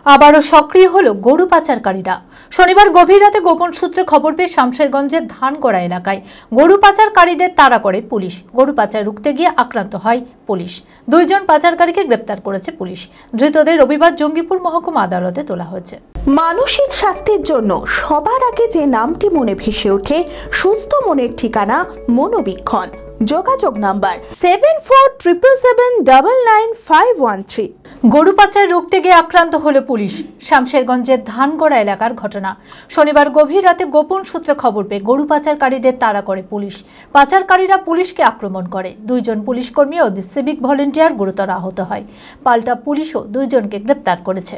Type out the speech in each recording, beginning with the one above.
আবারও সক্রিয় হলো গরু পাচারকারীরা। শনিবার গভীর রাতে গোপন সূত্রে খবর পেয়ে শামশেরগঞ্জের ধানগড়া এলাকায় গরু পাচারকারীদের তাড়া করে পুলিশ। গরু পাচার রুখতে গিয়ে আক্রান্ত হয় পুলিশ। 2 জন পাচারকারীকে গ্রেপ্তার করেছে পুলিশ। ধৃতদের রবিবার জঙ্গিপুর মহকুমা আদালতে তোলা হয়েছে। মানসিক স্বাস্থ্যের জন্য সবার আগে যে নামটি মনে ভেসে ওঠে, সুস্থ মনের ঠিকানা মনোবীক্ষণ। যোগাযোগ নাম্বার 7477799513। গরু পাচার রুখতে গিয়ে আক্রান্ত হলো পুলিশ। শামশেরগঞ্জের ধানগড়া এলাকার ঘটনা। শনিবার গভীর রাতে গোপন সূত্রে খবর পেয়ে গরু পাচারকারীদের তাড়া করে পুলিশ। পাচারকারীরা পুলিশকে আক্রমণ করে। 2 জন পুলিশ কর্মী ও সিভিক ভলেন্টিয়ার গুরুতর আহত হয়। পাল্টা পুলিশও 2 জনকে গ্রেপ্তার করেছে।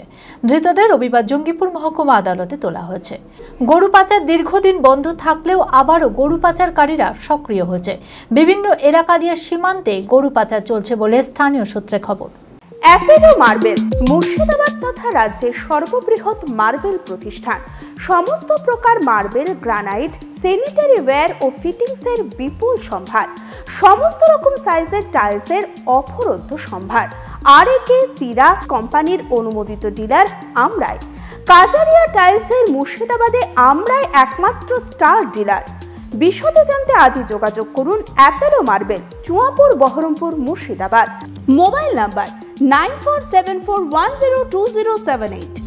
ধৃতদের রবিবার জঙ্গিপুর মহকুমা আদালতে তোলা হয়েছে। গরু পাচার দীর্ঘদিন বন্ধ থাকলেও আবারও গরু পাচারকারীরা সক্রিয় হয়েছে। বিভিন্ন এলাকা দিয়ে সীমান্তে গরু পাচার চলছে বলে স্থানীয় সূত্রে খবর। অ্যাপেলো মার্বেল মুর্শিদাবাদ তথা রাজ্যের সর্ববৃহৎ মার্বেল প্রতিষ্ঠান। সমস্ত প্রকার মার্বেল, গ্রানাইট, স্যানিটারি ওয়্যার ও ফিটিংসের বিপুল সম্ভার। সমস্ত রকম সাইজের টাইলসের অফুরন্ত সম্ভার। আর.এ.কে সিরা কোম্পানির অনুমোদিত ডিলার আমরাই। কাজারিয়া টাইলসের মুর্শিদাবাদে আমরাই একমাত্র স্টার ডিলার। বিশদে জানতে আজই যোগাযোগ করুন Apollo marble, Chuapur, Baharampur, Murshidabad. Mobile number 9474102078।